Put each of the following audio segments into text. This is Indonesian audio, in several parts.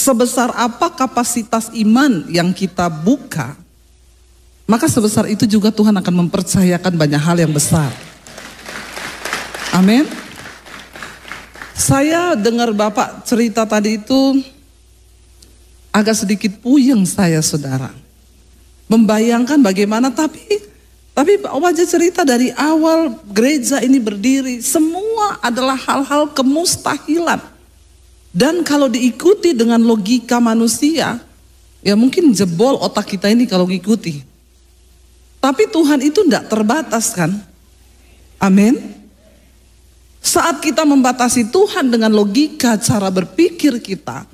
sebesar apa kapasitas iman yang kita buka, maka sebesar itu juga Tuhan akan mempercayakan banyak hal yang besar. Amin. Saya dengar Bapak cerita tadi itu agak sedikit puyeng saya, saudara. Membayangkan bagaimana, tapi wajah cerita dari awal gereja ini berdiri, semua adalah hal-hal kemustahilan. Dan kalau diikuti dengan logika manusia, ya mungkin jebol otak kita ini kalau ngikuti. Tapi Tuhan itu tidak terbatas kan? Amin. Saat kita membatasi Tuhan dengan logika cara berpikir kita,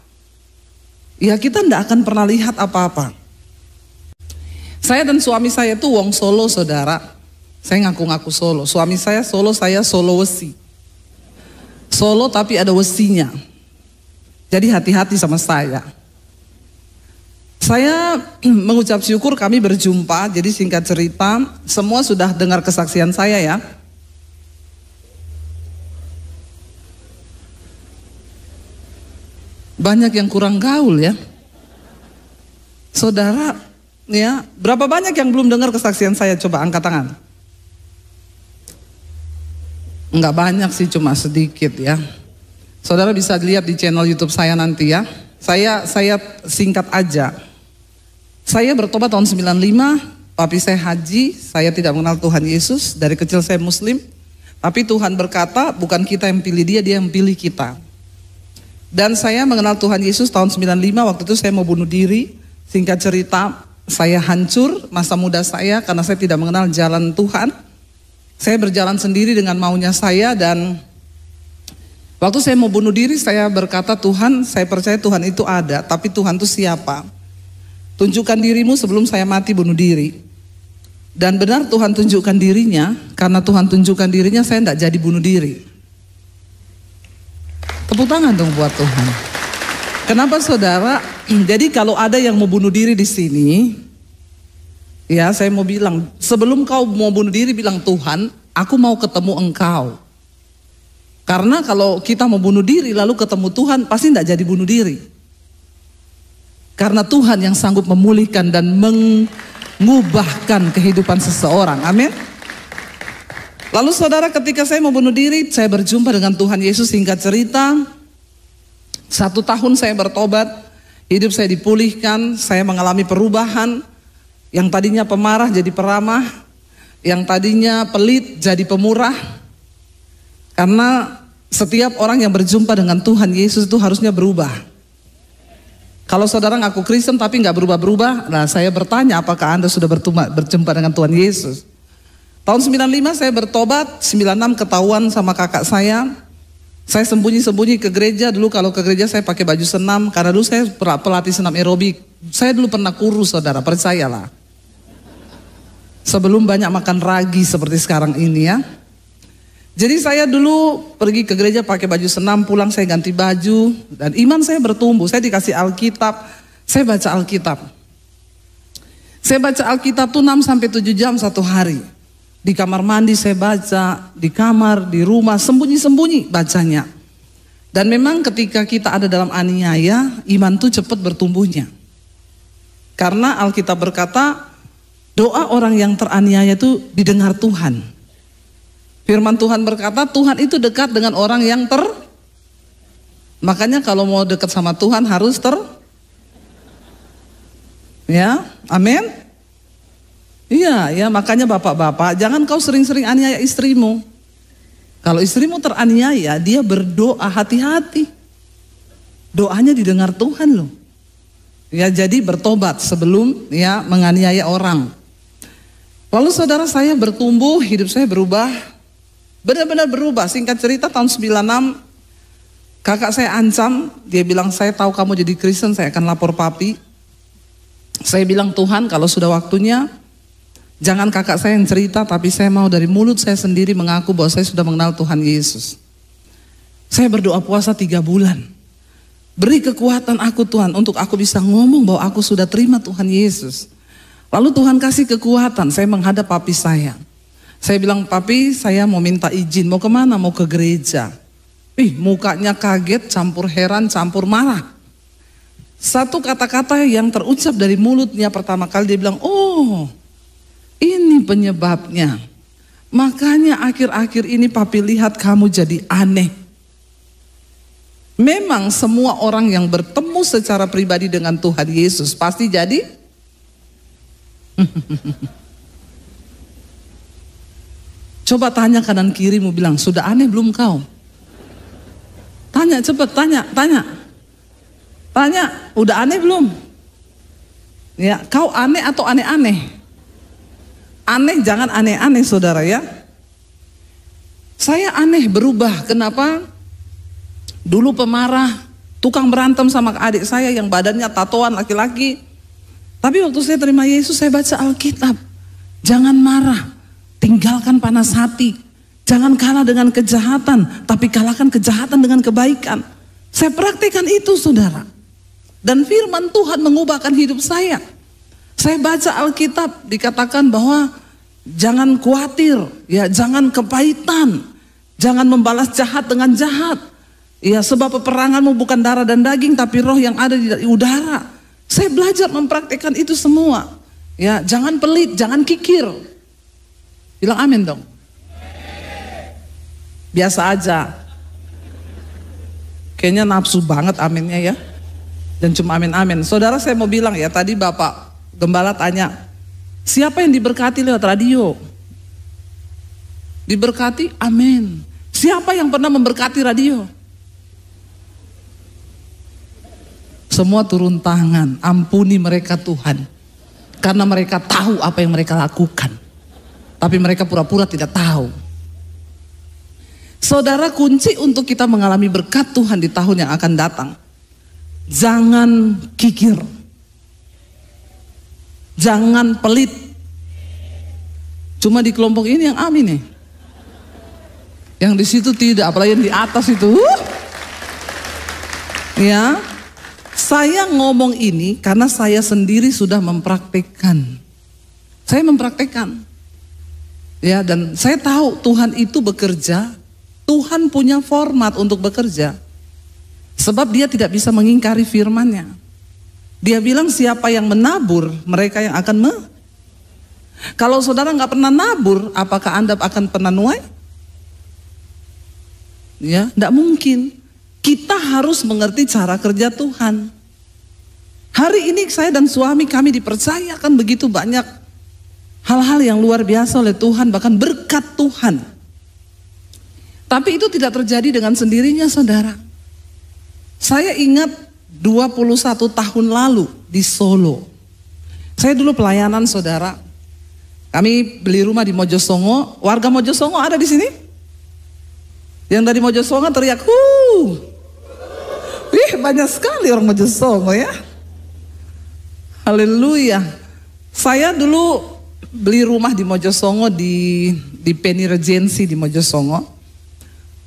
ya kita tidak akan pernah lihat apa-apa. Saya dan suami saya itu wong Solo, saudara. Saya ngaku-ngaku Solo. Suami saya Solo, saya Solo Wesi. Solo tapi ada wesinya. Jadi hati-hati sama saya. Saya mengucap syukur kami berjumpa. Jadi singkat cerita, semua sudah dengar kesaksian saya ya. Banyak yang kurang gaul ya. Saudara, ya, berapa banyak yang belum dengar kesaksian saya? Coba angkat tangan. Enggak banyak sih, cuma sedikit ya. Saudara bisa lihat di channel YouTube saya nanti ya. Saya singkat aja. Saya bertobat tahun 95, papi saya haji, saya tidak mengenal Tuhan Yesus, dari kecil saya Muslim. Tapi Tuhan berkata, bukan kita yang pilih dia yang pilih kita. Dan saya mengenal Tuhan Yesus tahun 95, waktu itu saya mau bunuh diri. Singkat cerita, saya hancur masa muda saya karena saya tidak mengenal jalan Tuhan. Saya berjalan sendiri dengan maunya saya, dan waktu saya mau bunuh diri saya berkata, Tuhan, saya percaya Tuhan itu ada, tapi Tuhan itu siapa? Tunjukkan dirimu sebelum saya mati bunuh diri. Dan benar Tuhan tunjukkan dirinya, karena Tuhan tunjukkan dirinya saya tidak jadi bunuh diri. Tepuk tangan dong buat Tuhan. Kenapa saudara? Jadi kalau ada yang mau bunuh diri di sini, ya saya mau bilang, sebelum kau mau bunuh diri bilang, Tuhan, aku mau ketemu engkau. Karena kalau kita mau bunuh diri lalu ketemu Tuhan, pasti tidak jadi bunuh diri. Karena Tuhan yang sanggup memulihkan dan mengubahkan kehidupan seseorang. Amin. Lalu saudara, ketika saya mau bunuh diri, saya berjumpa dengan Tuhan Yesus. Singkat cerita, 1 tahun saya bertobat, hidup saya dipulihkan, saya mengalami perubahan. Yang tadinya pemarah jadi peramah, yang tadinya pelit jadi pemurah. Karena setiap orang yang berjumpa dengan Tuhan Yesus itu harusnya berubah. Kalau saudara ngaku Kristen tapi nggak berubah-berubah, nah saya bertanya, apakah Anda sudah berjumpa dengan Tuhan Yesus? Tahun 95 saya bertobat, 96 ketahuan sama kakak saya. Saya sembunyi-sembunyi ke gereja. Dulu kalau ke gereja saya pakai baju senam, karena dulu saya pelatih senam aerobik. Saya dulu pernah kurus, saudara, percayalah. Sebelum banyak makan ragi seperti sekarang ini ya. Jadi saya dulu pergi ke gereja pakai baju senam, pulang saya ganti baju, dan iman saya bertumbuh. Saya dikasih Alkitab, saya baca Alkitab. Saya baca Alkitab tuh 6-7 jam satu hari. Di kamar mandi saya baca, di kamar, di rumah, sembunyi-sembunyi bacanya. Dan memang ketika kita ada dalam aniaya, iman tuh cepat bertumbuhnya. Karena Alkitab berkata, doa orang yang teraniaya itu didengar Tuhan. Firman Tuhan berkata, Tuhan itu dekat dengan orang yang makanya kalau mau dekat sama Tuhan harus ya, amin. Iya, ya makanya bapak-bapak, jangan kau sering-sering aniaya istrimu. Kalau istrimu teraniaya, dia berdoa, hati-hati. Doanya didengar Tuhan loh. Ya, jadi bertobat sebelum ya menganiaya orang. Lalu saudara, saya bertumbuh, hidup saya berubah. Benar-benar berubah. Singkat cerita tahun 96 kakak saya ancam, dia bilang, saya tahu kamu jadi Kristen, saya akan lapor papi. Saya bilang, Tuhan kalau sudah waktunya, jangan kakak saya yang cerita, tapi saya mau dari mulut saya sendiri mengaku bahwa saya sudah mengenal Tuhan Yesus. Saya berdoa puasa 3 bulan. Beri kekuatan aku Tuhan untuk aku bisa ngomong bahwa aku sudah terima Tuhan Yesus. Lalu Tuhan kasih kekuatan, saya menghadap papi saya. Saya bilang, papi saya mau minta izin, mau kemana? Mau ke gereja. Mukanya kaget, campur heran, campur marah. Satu kata-kata yang terucap dari mulutnya pertama kali dia bilang, oh ini penyebabnya. Makanya akhir-akhir ini papi lihat kamu jadi aneh. Memang semua orang yang bertemu secara pribadi dengan Tuhan Yesus pasti jadi coba tanya kanan kirimu, bilang, sudah aneh belum kau? Tanya cepet, tanya, udah aneh belum? Ya, kau aneh atau aneh-aneh? Aneh, jangan aneh-aneh saudara ya. Saya aneh berubah, kenapa? Dulu pemarah, tukang berantem sama adik saya yang badannya tatoan laki-laki. Tapi waktu saya terima Yesus, saya baca Alkitab. Jangan marah, tinggalkan panas hati. Jangan kalah dengan kejahatan, tapi kalahkan kejahatan dengan kebaikan. Saya praktikkan itu saudara. Dan firman Tuhan mengubahkan hidup saya. Saya baca Alkitab, dikatakan bahwa jangan khawatir, ya, jangan kepahitan, jangan membalas jahat dengan jahat. Ya, sebab peperanganmu bukan darah dan daging, tapi roh yang ada di udara. Saya belajar mempraktikkan itu semua. Ya, jangan pelit, jangan kikir. Bilang amin dong. Biasa aja. Kayaknya nafsu banget aminnya ya. Dan cuma amin-amin. Saudara, saya mau bilang ya, tadi Bapak Gembala tanya, siapa yang diberkati lewat radio? Diberkati, amin. Siapa yang pernah memberkati radio? Semua turun tangan, ampuni mereka Tuhan. Karena mereka tahu apa yang mereka lakukan. Tapi mereka pura-pura tidak tahu. Saudara, kunci untuk kita mengalami berkat Tuhan di tahun yang akan datang, jangan kikir, jangan pelit. Cuma di kelompok ini yang amin nih. Yang di situ tidak, apalagi yang di atas itu. Ya, saya ngomong ini karena saya sendiri sudah mempraktikkan. Saya mempraktikkan. Ya, dan saya tahu Tuhan itu bekerja. Tuhan punya format untuk bekerja. Sebab dia tidak bisa mengingkari firman-Nya. Dia bilang siapa yang menabur, mereka yang akan Kalau saudara nggak pernah nabur, apakah Anda akan pernah nuai? Ya, nggak mungkin. Kita harus mengerti cara kerja Tuhan. Hari ini saya dan suami kami dipercayakan begitu banyak hal-hal yang luar biasa oleh Tuhan, bahkan berkat Tuhan. Tapi itu tidak terjadi dengan sendirinya saudara. Saya ingat 21 tahun lalu di Solo. Saya dulu pelayanan saudara. Kami beli rumah di Mojosongo. Warga Mojosongo ada di sini? Yang dari Mojosongo teriak, Wih, banyak sekali orang Mojosongo ya. Haleluya. Saya dulu beli rumah di Mojosongo di Penny Regency di Mojosongo.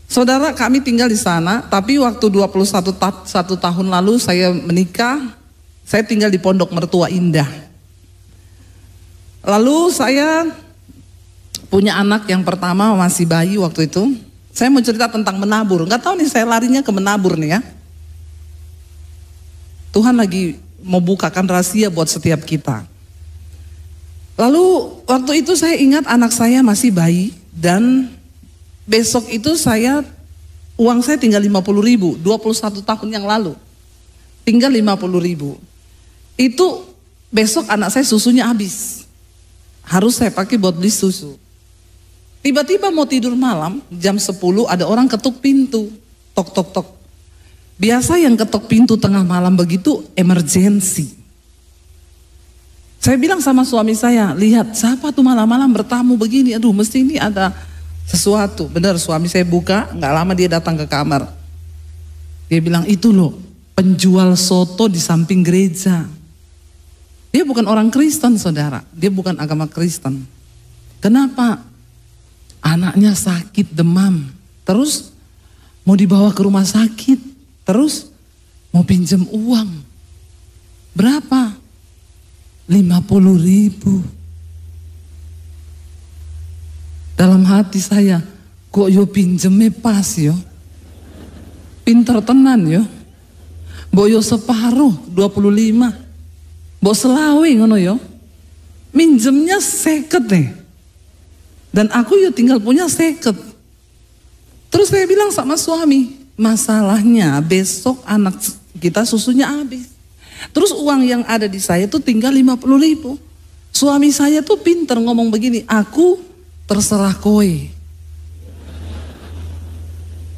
Saudara, kami tinggal di sana, tapi waktu 21 tahun lalu saya menikah, saya tinggal di Pondok Mertua Indah. Lalu saya punya anak yang pertama masih bayi waktu itu. Saya mau cerita tentang menabur, nggak tahu nih saya larinya ke menabur nih ya. Tuhan lagi mau bukakan rahasia buat setiap kita. Lalu waktu itu saya ingat anak saya masih bayi dan besok itu uang saya tinggal 50.000, 21 tahun yang lalu. Tinggal 50.000. Itu besok anak saya susunya habis. Harus saya pakai buat beli susu. Tiba-tiba mau tidur malam, jam 10 ada orang ketuk pintu. Tok tok tok. Biasa yang ketuk pintu tengah malam begitu emergency. Saya bilang sama suami saya, lihat siapa tuh malam-malam bertamu begini. Aduh, mesti ini ada sesuatu. Benar, suami saya buka, nggak lama dia datang ke kamar. Dia bilang, itu loh penjual soto di samping gereja. Dia bukan orang Kristen saudara, dia bukan agama Kristen. Kenapa? Anaknya sakit demam, terus mau dibawa ke rumah sakit, terus mau pinjam uang. Berapa? 50.000. Dalam hati saya, kok yo pinjemnya pas yo. Pinter tenan yo. Boyo separuh 25. Mbok selawe ngono yo. Minjemnya 50 nih. Dan aku yo tinggal punya 50. Terus saya bilang sama suami, masalahnya besok anak kita susunya habis. Terus uang yang ada di saya tuh tinggal 50.000. Suami saya tuh pinter ngomong begini, aku terserah kowe.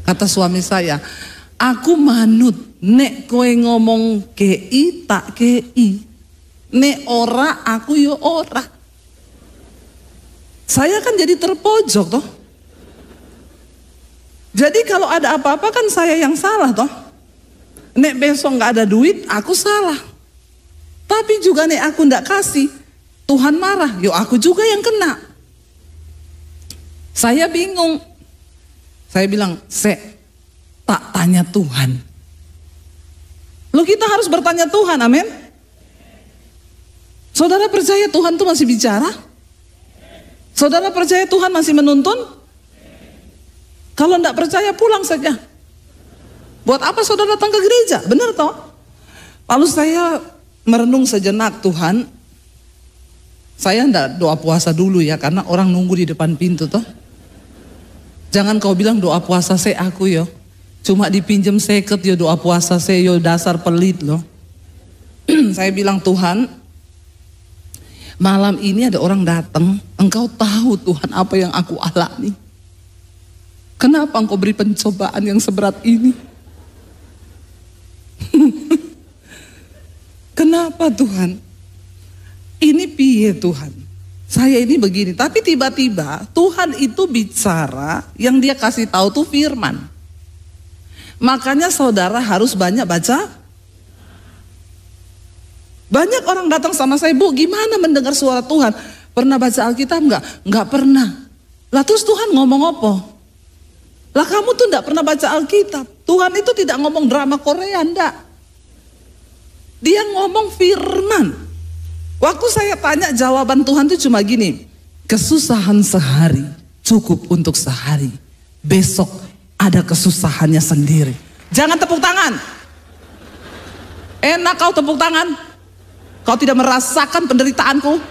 Kata suami saya, aku manut, nek kowe ngomong kei tak kei, nek ora aku yo ora. Saya kan jadi terpojok toh. Jadi kalau ada apa-apa kan saya yang salah toh. Nek besok nggak ada duit, aku salah. Tapi juga nek aku nggak kasih, Tuhan marah, yo aku juga yang kena. Saya bingung. Saya bilang, tak tanya Tuhan. Loh kita harus bertanya Tuhan, amin. Saudara percaya Tuhan tuh masih bicara? Saudara percaya Tuhan masih menuntun? Kalau enggak percaya pulang saja. Buat apa saudara datang ke gereja? Benar toh? Lalu saya merenung sejenak, Tuhan, saya enggak doa puasa dulu ya, karena orang nunggu di depan pintu toh. Jangan kau bilang doa puasa saya aku yo. Cuma dipinjem seket yo doa puasa saya yo, dasar pelit loh. Saya bilang, Tuhan, malam ini ada orang datang, Engkau tahu Tuhan apa yang aku alami. Kenapa Engkau beri pencobaan yang seberat ini? Kenapa Tuhan? Ini piye Tuhan? Saya ini begini, tapi tiba-tiba Tuhan itu bicara, yang dia kasih tahu tuh firman. Makanya saudara harus banyak baca. Banyak orang datang sama saya, Bu, gimana mendengar suara Tuhan? Pernah baca Alkitab enggak? Enggak pernah. Lah terus Tuhan ngomong apa? Lah kamu tuh enggak pernah baca Alkitab. Tuhan itu tidak ngomong drama Korea, enggak. Dia ngomong firman. Waktu saya tanya, jawaban Tuhan itu cuma gini, kesusahan sehari cukup untuk sehari, besok ada kesusahannya sendiri. Jangan tepuk tangan. Enak kau tepuk tangan? Kau tidak merasakan penderitaanku?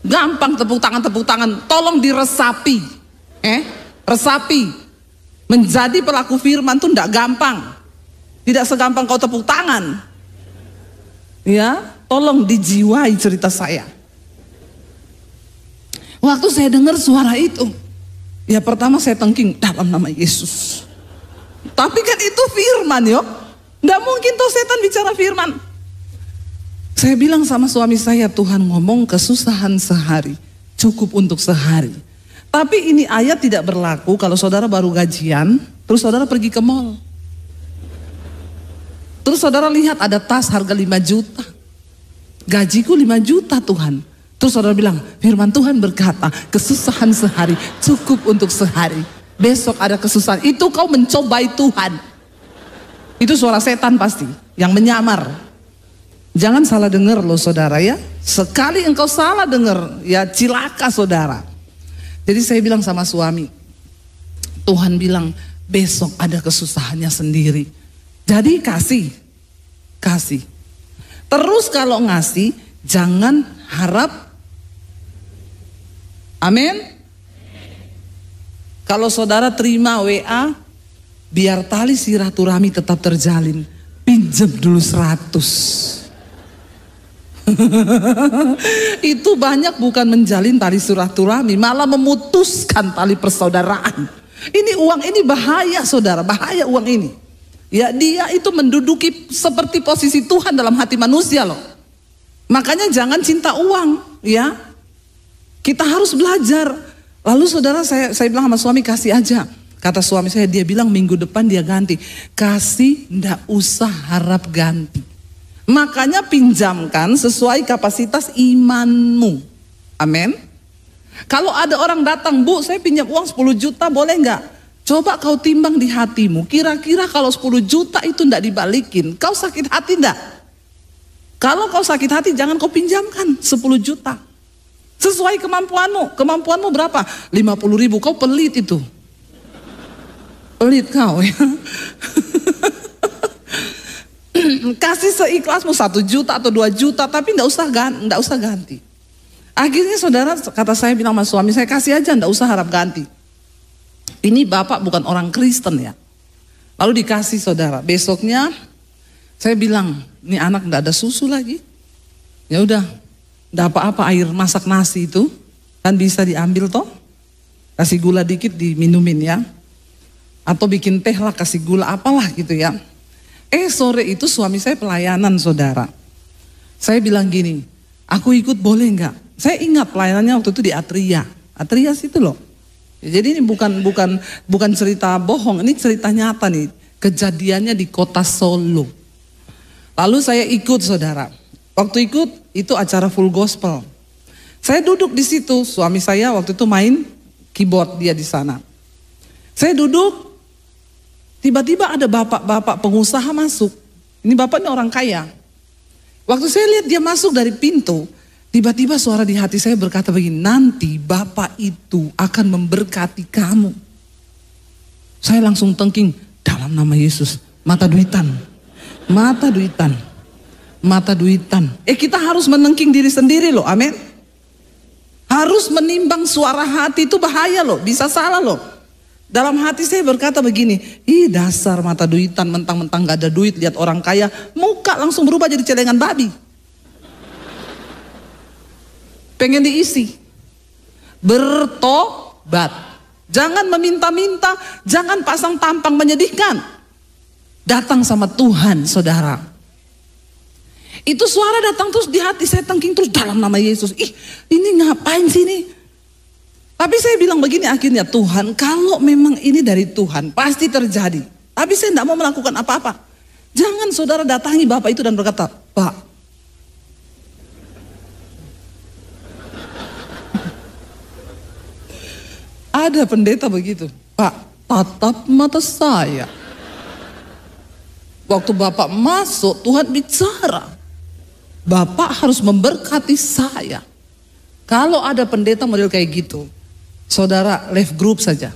Gampang tepuk tangan. Tolong diresapi. Resapi. Menjadi pelaku firman tuh enggak gampang. Tidak segampang kau tepuk tangan. Ya, tolong dijiwai cerita saya. Waktu saya dengar suara itu, ya pertama saya tengking dalam nama Yesus. Tapi kan itu firman yo. Nggak mungkin tuh setan bicara firman. Saya bilang sama suami saya, Tuhan ngomong kesusahan sehari cukup untuk sehari. Tapi ini ayat tidak berlaku kalau saudara baru gajian, terus saudara pergi ke mall. Terus saudara lihat ada tas harga 5 juta. Gajiku 5 juta Tuhan. Terus saudara bilang, firman Tuhan berkata, kesusahan sehari cukup untuk sehari. Besok ada kesusahan. Itu kau mencobai Tuhan. Itu suara setan pasti, yang menyamar. Jangan salah dengar loh saudara ya. Sekali engkau salah dengar, ya cilaka saudara. Jadi saya bilang sama suami, Tuhan bilang besok ada kesusahannya sendiri. Jadi kasih. Terus kalau ngasih, jangan harap. Amin. Kalau saudara terima WA, biar tali silaturahmi tetap terjalin, pinjam dulu 100. Itu banyak bukan menjalin tali silaturahmi, malah memutuskan tali persaudaraan. Ini uang ini bahaya saudara, bahaya uang ini. Ya dia itu menduduki seperti posisi Tuhan dalam hati manusia loh. Makanya jangan cinta uang ya. Kita harus belajar. Lalu saudara saya bilang sama suami, kasih aja. Kata suami saya, dia bilang minggu depan dia ganti. Kasih, ndak usah harap ganti. Makanya pinjamkan sesuai kapasitas imanmu. Amin. Kalau ada orang datang, Bu saya pinjam uang 10 juta boleh nggak? Coba kau timbang di hatimu, kira-kira kalau 10 juta itu ndak dibalikin, kau sakit hati ndak? Kalau kau sakit hati jangan kau pinjamkan 10 juta. Sesuai kemampuanmu. Kemampuanmu berapa? 50.000, kau pelit itu. Pelit kau ya. kasih seikhlasmu 1 juta atau 2 juta, tapi nggak usah ganti. Akhirnya saudara, kata saya bilang sama suami saya, kasih aja, nggak usah harap ganti. Ini bapak bukan orang Kristen ya. Lalu dikasih saudara. Besoknya saya bilang, ini anak nggak ada susu lagi. Ya udah, nggak apa-apa, air masak nasi itu kan bisa diambil toh. Kasih gula dikit diminumin ya. Atau bikin teh lah, kasih gula apalah gitu ya. Sore itu suami saya pelayanan saudara. Saya bilang gini, aku ikut boleh nggak? Saya ingat pelayanannya waktu itu di Atria. Atria situ loh. Jadi ini bukan cerita bohong, ini cerita nyata nih. Kejadiannya di kota Solo. Lalu saya ikut saudara. Waktu ikut itu acara full gospel. Saya duduk di situ, suami saya waktu itu main keyboard dia di sana. Saya duduk, tiba-tiba ada bapak-bapak pengusaha masuk. Ini bapak ini orang kaya. Waktu saya lihat dia masuk dari pintu, tiba-tiba suara di hati saya berkata begini, nanti bapak itu akan memberkati kamu. Saya langsung tengking, dalam nama Yesus, mata duitan. Kita harus menengking diri sendiri loh, amin. Harus menimbang suara hati, itu bahaya loh, bisa salah loh. Dalam hati saya berkata begini, dasar mata duitan, mentang-mentang gak ada duit, lihat orang kaya, muka langsung berubah jadi celengan babi. Pengen diisi. Bertobat. Jangan meminta-minta, jangan pasang tampang menyedihkan. Datang sama Tuhan, saudara. Itu suara datang terus di hati saya tengking terus dalam nama Yesus. Ini ngapain sih ini? Tapi saya bilang begini akhirnya, Tuhan kalau memang ini dari Tuhan pasti terjadi. Tapi saya tidak mau melakukan apa-apa. Jangan saudara datangi bapak itu dan berkata, Pak, ada pendeta begitu, Pak, tatap mata saya. Waktu bapak masuk, Tuhan bicara, bapak harus memberkati saya. Kalau ada pendeta model kayak gitu, saudara left group saja.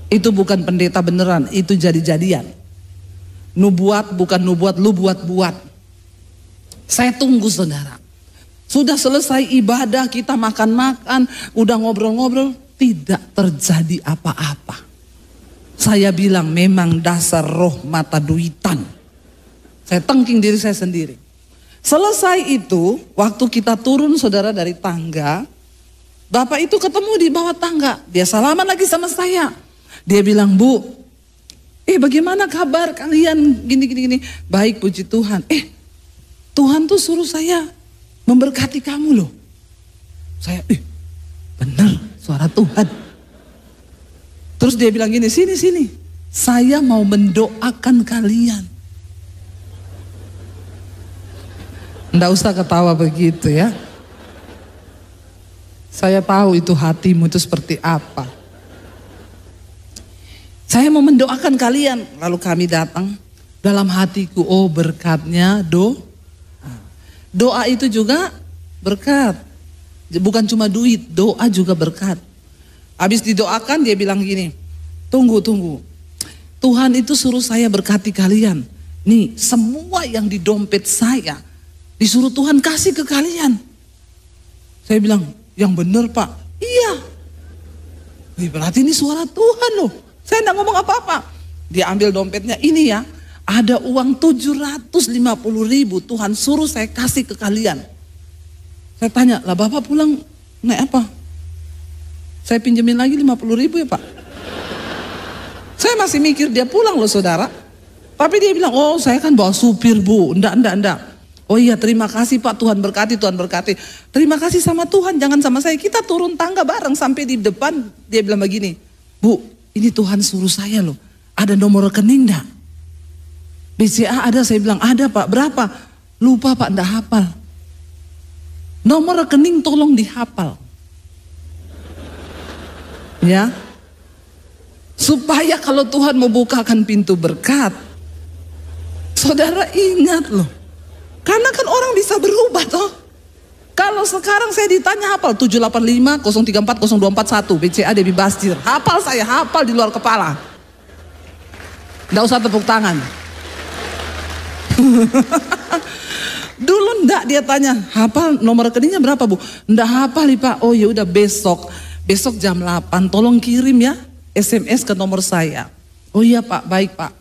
Itu bukan pendeta beneran, itu jadi-jadian. Nubuat bukan nubuat, lu buat-buat. Saya tunggu saudara. Sudah selesai ibadah, kita makan-makan, udah ngobrol-ngobrol, tidak terjadi apa-apa. Saya bilang memang dasar roh mata duitan. Saya tengking diri saya sendiri. Selesai itu, waktu kita turun saudara dari tangga, bapak itu ketemu di bawah tangga. Dia salaman lagi sama saya. Dia bilang, Bu, bagaimana kabar kalian? Gini. Baik, puji Tuhan. Tuhan tuh suruh saya memberkati kamu loh. Saya, benar suara Tuhan. Terus dia bilang gini, sini. Saya mau mendoakan kalian. Nggak usah ketawa begitu ya. Saya tahu itu hatimu itu seperti apa. Saya mau mendoakan kalian. Lalu kami datang. Dalam hatiku, berkatnya doa itu juga berkat. Bukan cuma duit, doa juga berkat. Habis didoakan dia bilang gini, tunggu. Tuhan itu suruh saya berkati kalian. Nih semua yang di dompet saya disuruh Tuhan kasih ke kalian. Saya bilang, yang benar Pak. Iya. Berarti ini suara Tuhan loh. Saya enggak ngomong apa-apa. Dia ambil dompetnya, ini ya. Ada uang 750.000 Tuhan suruh saya kasih ke kalian. Saya tanya, lah Bapak pulang naik apa? Saya pinjemin lagi 50.000 ya Pak. Saya masih mikir dia pulang loh saudara. Tapi dia bilang, saya kan bawa supir Bu. Enggak. Oh iya, terima kasih Pak, Tuhan berkati. Terima kasih sama Tuhan, jangan sama saya. Kita turun tangga bareng sampai di depan. Dia bilang begini, Bu, ini Tuhan suruh saya loh. Ada nomor rekening enggak? BCA ada, saya bilang ada Pak, berapa? Lupa Pak, enggak hafal. Nomor rekening tolong dihafal. Ya. Supaya kalau Tuhan mau bukakan pintu berkat, saudara ingat loh. Karena kan orang bisa berubah toh. Kalau sekarang saya ditanya hafal 785 034 0241 BCA Debbie Bastir. Hafal saya, hafal di luar kepala. Nggak usah tepuk tangan. Dulu enggak, dia tanya, hafal nomor rekeningnya berapa Bu? Enggak hafal nih Pak. Oh ya udah besok jam 8 tolong kirim ya SMS ke nomor saya. Oh iya Pak, baik Pak.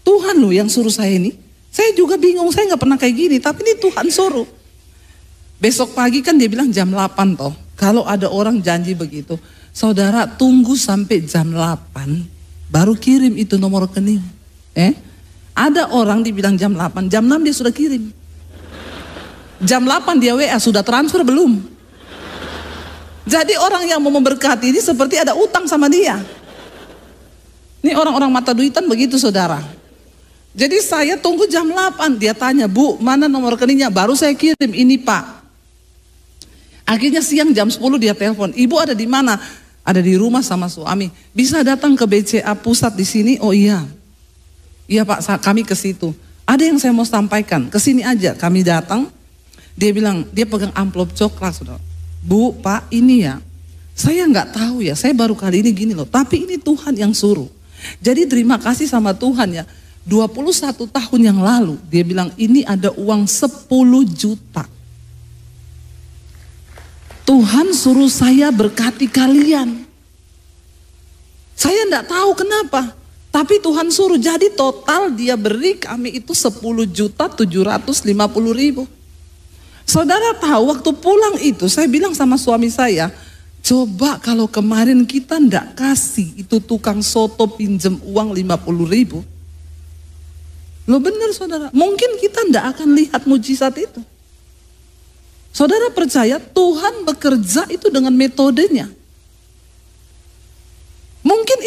Tuhan loh yang suruh saya ini. Saya juga bingung, saya nggak pernah kayak gini, tapi ini Tuhan suruh. Besok pagi kan dia bilang jam 8 toh. Kalau ada orang janji begitu, saudara tunggu sampai jam 8 baru kirim itu nomor rekening. Ada orang dibilang jam 8, jam 6 dia sudah kirim. Jam 8 dia WA, sudah transfer belum? Jadi orang yang mau memberkati ini seperti ada utang sama dia. Ini orang-orang mata duitan begitu saudara. Jadi saya tunggu jam 8, dia tanya, Bu mana nomor rekeningnya? Baru saya kirim, ini Pak. Akhirnya siang jam 10 dia telepon, Ibu ada di mana? Ada di rumah sama suami. Bisa datang ke BCA pusat di sini? Oh iya. Iya Pak, kami ke situ. Ada yang saya mau sampaikan, ke sini aja. Kami datang. Dia bilang, dia pegang amplop coklat, saudara. Bu, Pak, ini ya, saya nggak tahu ya, saya baru kali ini gini loh, tapi ini Tuhan yang suruh. Jadi terima kasih sama Tuhan ya, 21 tahun yang lalu, dia bilang ini ada uang 10 juta. Tuhan suruh saya berkati kalian. Saya nggak tahu kenapa, tapi Tuhan suruh, jadi total dia beri kami itu 10.750.000. Saudara tahu waktu pulang itu saya bilang sama suami saya, coba kalau kemarin kita ndak kasih itu tukang soto pinjem uang 50.000. Loh benar saudara, mungkin kita ndak akan lihat mujizat itu. Saudara percaya Tuhan bekerja itu dengan metodenya. Mungkin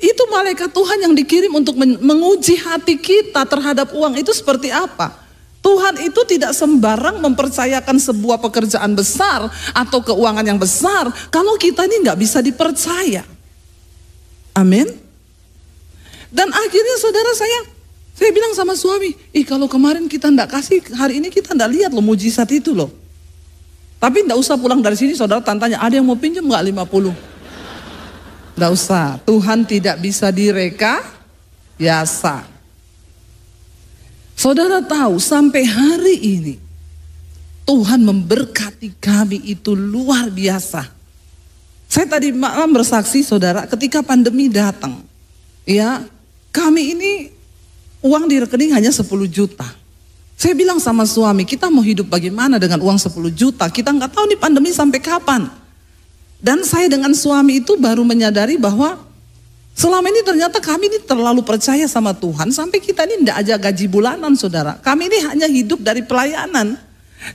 itu malaikat Tuhan yang dikirim untuk menguji hati kita terhadap uang itu seperti apa. Tuhan itu tidak sembarang mempercayakan sebuah pekerjaan besar atau keuangan yang besar kalau kita ini nggak bisa dipercaya. Amin. Dan akhirnya saudara saya bilang sama suami, kalau kemarin kita nggak kasih, hari ini kita nggak lihat loh mujizat itu loh. Tapi nggak usah pulang dari sini saudara tanya, ada yang mau pinjam nggak 50? Nggak usah, Tuhan tidak bisa direkayasa. Saudara tahu sampai hari ini Tuhan memberkati kami itu luar biasa. Saya tadi malam bersaksi saudara, ketika pandemi datang, ya kami ini uang di rekening hanya 10 juta. Saya bilang sama suami, kita mau hidup bagaimana dengan uang 10 juta? Kita nggak tahu nih pandemi sampai kapan. Dan saya dengan suami itu baru menyadari bahwa selama ini ternyata kami ini terlalu percaya sama Tuhan sampai kita ini tidak aja gaji bulanan saudara. Kami ini hanya hidup dari pelayanan.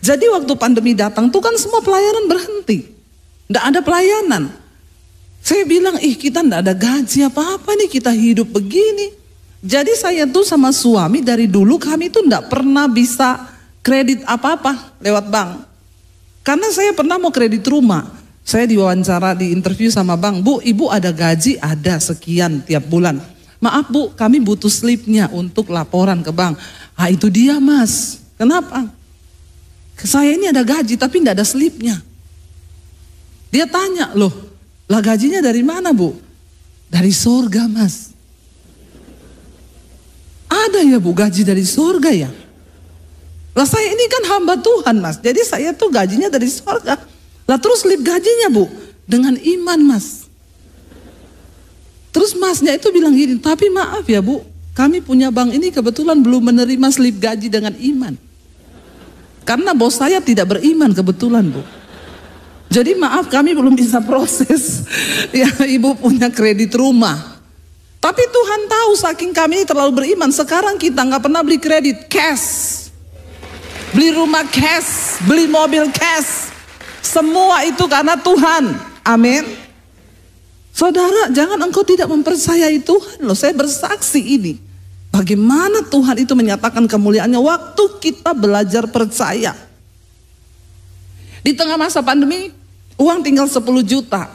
Jadi waktu pandemi datang tuh kan semua pelayanan berhenti. Tidak ada pelayanan. Saya bilang kita tidak ada gaji apa-apa nih, kita hidup begini. Jadi saya tuh sama suami dari dulu kami tuh tidak pernah bisa kredit apa-apa lewat bank. Karena saya pernah mau kredit rumah. Saya diwawancara di interview sama bank, Bu, Ibu ada gaji, ada sekian tiap bulan. Maaf Bu, kami butuh slipnya untuk laporan ke bank. Itu dia Mas, kenapa? Saya ini ada gaji tapi tidak ada slipnya. Dia tanya, loh, lah gajinya dari mana Bu? Dari surga Mas. Ada ya Bu gaji dari surga ya? Lah saya ini kan hamba Tuhan Mas, jadi saya tuh gajinya dari surga. Lah terus slip gajinya Bu, dengan iman Mas. Terus Masnya itu bilang gini, tapi maaf ya Bu, kami punya bank ini kebetulan belum menerima slip gaji dengan iman. Karena bos saya tidak beriman kebetulan Bu. Jadi maaf kami belum bisa proses. Ya Ibu punya kredit rumah. Tapi Tuhan tahu saking kami terlalu beriman, sekarang kita nggak pernah beli kredit, cash. Beli rumah cash, beli mobil cash. Semua itu karena Tuhan. Amin. Saudara, jangan engkau tidak mempercayai Tuhan loh. Saya bersaksi ini. Bagaimana Tuhan itu menyatakan kemuliaannya waktu kita belajar percaya. Di tengah masa pandemi, uang tinggal 10 juta.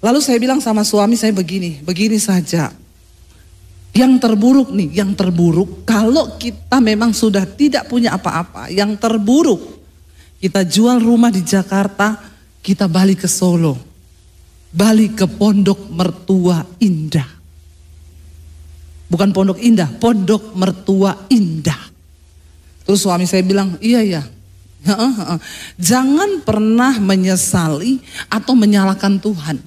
Lalu saya bilang sama suami saya begini saja. Yang terburuk nih, yang terburuk kalau kita memang sudah tidak punya apa-apa, yang terburuk kita jual rumah di Jakarta, kita balik ke Solo. Balik ke Pondok Mertua Indah. Bukan Pondok Indah, Pondok Mertua Indah. Terus suami saya bilang, iya ya. Jangan pernah menyesali atau menyalahkan Tuhan.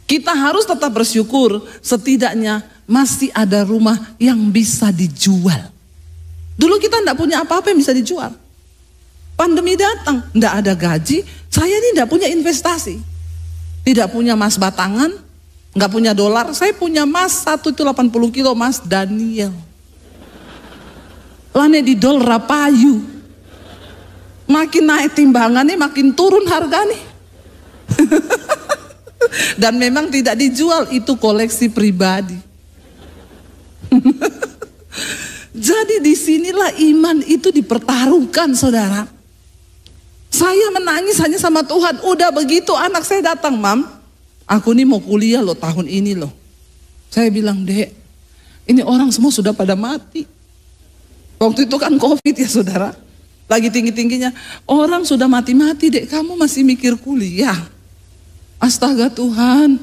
Kita harus tetap bersyukur, setidaknya masih ada rumah yang bisa dijual. Dulu kita tidak punya apa-apa yang bisa dijual. Pandemi datang, tidak ada gaji, saya ini tidak punya investasi. Tidak punya emas batangan, nggak punya dolar, saya punya emas satu itu 80 kilo emas Daniel. Lane di dol rapayu. Makin naik timbangannya, makin turun harganya. Dan memang tidak dijual, itu koleksi pribadi. Jadi disinilah iman itu dipertaruhkan, saudara. Saya menangis hanya sama Tuhan. Udah begitu anak saya datang, Mam, aku nih mau kuliah loh tahun ini loh. Saya bilang, Dek, ini orang semua sudah pada mati. Waktu itu kan COVID ya saudara. Lagi tinggi-tingginya, orang sudah mati-mati, Dek, kamu masih mikir kuliah. Astaga Tuhan,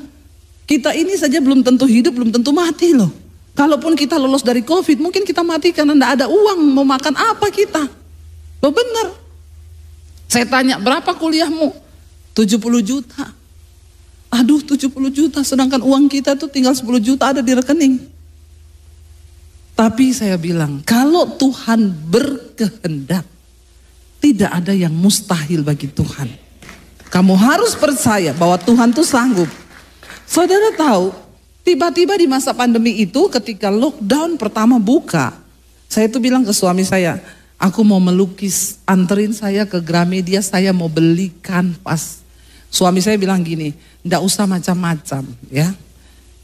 kita ini saja belum tentu hidup, belum tentu mati loh. Kalaupun kita lolos dari COVID, mungkin kita mati karena tidak ada uang, mau makan apa kita. Loh benar. Saya tanya, berapa kuliahmu? 70 juta. Aduh 70 juta, sedangkan uang kita tuh tinggal 10 juta ada di rekening. Tapi saya bilang, kalau Tuhan berkehendak, tidak ada yang mustahil bagi Tuhan. Kamu harus percaya bahwa Tuhan tuh sanggup. Saudara tahu, tiba-tiba di masa pandemi itu ketika lockdown pertama buka, saya tuh bilang ke suami saya, aku mau melukis, anterin saya ke Gramedia, saya mau beli kanvas. Suami saya bilang gini, nggak usah macam-macam ya.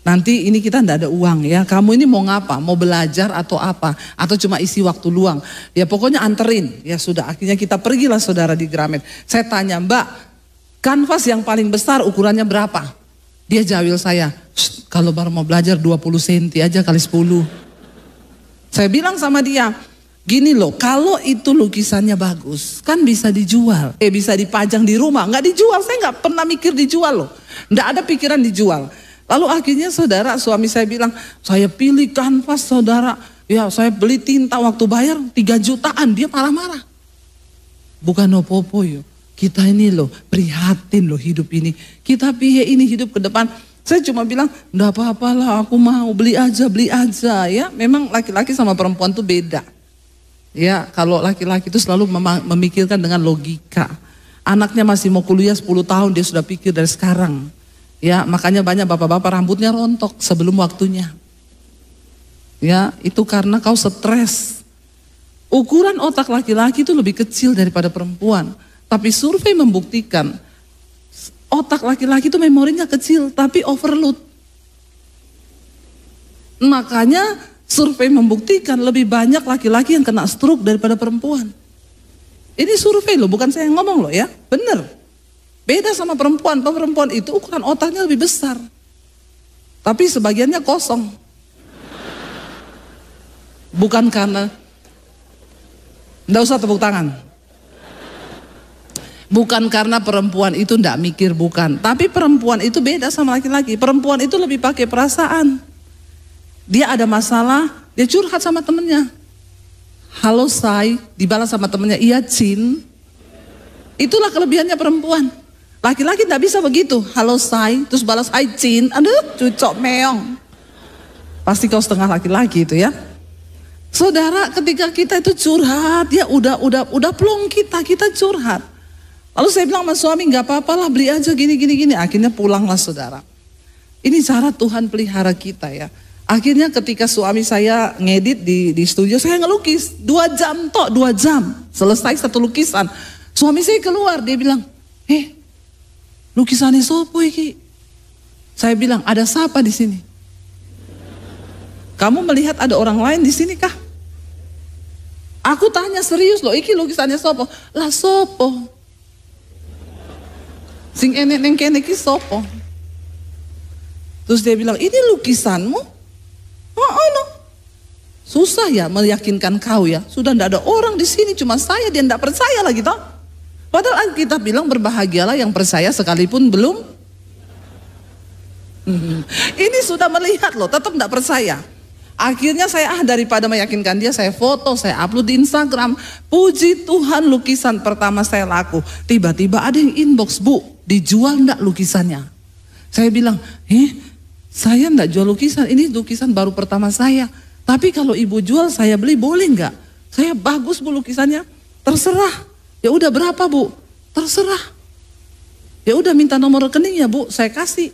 Nanti ini kita nggak ada uang ya, kamu ini mau ngapa? Mau belajar atau apa? Atau cuma isi waktu luang? Ya pokoknya anterin. Ya sudah, akhirnya kita pergilah saudara di Gramet. Saya tanya, Mbak, kanvas yang paling besar ukurannya berapa? Dia jawil saya, kalau baru mau belajar 20 cm aja kali 10. Saya bilang sama dia, gini loh, kalau itu lukisannya bagus, kan bisa dijual. Bisa dipajang di rumah, nggak dijual. Saya nggak pernah mikir dijual loh. Nggak ada pikiran dijual. Lalu akhirnya saudara, suami saya bilang, saya pilih kanvas saudara. Ya saya beli tinta waktu bayar 3 jutaan, dia marah-marah. Bukan opo-opo yo. Kita ini loh, prihatin loh hidup ini. Kita piye ini hidup ke depan. Saya cuma bilang, enggak apa-apa lah, aku mau beli aja ya. Memang laki-laki sama perempuan tuh beda. Ya, kalau laki-laki itu selalu memikirkan dengan logika. Anaknya masih mau kuliah 10 tahun, dia sudah pikir dari sekarang. Ya, makanya banyak bapak-bapak rambutnya rontok sebelum waktunya. Ya, itu karena kau stres. Ukuran otak laki-laki itu lebih kecil daripada perempuan. Tapi survei membuktikan otak laki-laki itu memorinya kecil tapi overload. Makanya survei membuktikan lebih banyak laki-laki yang kena stroke daripada perempuan. Ini survei loh, bukan saya yang ngomong loh ya, bener. Beda sama perempuan, perempuan itu ukuran otaknya lebih besar. Tapi sebagiannya kosong. Bukan karena, enggak usah tepuk tangan. Bukan karena perempuan itu enggak mikir, bukan. Tapi perempuan itu beda sama laki-laki. Perempuan itu lebih pakai perasaan. Dia ada masalah, dia curhat sama temennya. Halo say, dibalas sama temennya, iya Cin. Itulah kelebihannya perempuan. Laki-laki tidak bisa begitu. Halo say, terus balas hai Cin. Aduh, cucok meong. Pasti kau setengah laki-laki itu ya. Saudara, ketika kita itu curhat, ya udah plong kita curhat. Lalu saya bilang sama suami, nggak apa-apa lah, beli aja gini. Akhirnya pulanglah saudara. Ini cara Tuhan pelihara kita ya. Akhirnya ketika suami saya ngedit di studio, saya ngelukis 2 jam tok, 2 jam selesai satu lukisan. Suami saya keluar, dia bilang, lukisannya sopo iki? Saya bilang, ada siapa di sini? Kamu melihat ada orang lain di sini kah? Aku tanya serius loh, iki lukisannya sopo? Lah sopo? Sing enek neng kene iki sopo? Terus dia bilang, ini lukisanmu? Oh no. Susah ya meyakinkan kau ya. Sudah ndak ada orang di sini, cuma saya, dia ndak percaya lagi toh. Padahal kita bilang berbahagialah yang percaya sekalipun belum. Ini sudah melihat loh, tetap tidak percaya. Akhirnya saya daripada meyakinkan dia, saya foto, saya upload di Instagram. Puji Tuhan, lukisan pertama saya laku. Tiba-tiba ada yang inbox, Bu, dijual enggak lukisannya? Saya bilang, saya enggak jual lukisan, ini lukisan baru pertama saya. Tapi kalau ibu jual, saya beli, boleh enggak? Saya, bagus Bu lukisannya, terserah. Ya udah, berapa Bu? Terserah. Ya udah, minta nomor rekening ya Bu, saya kasih.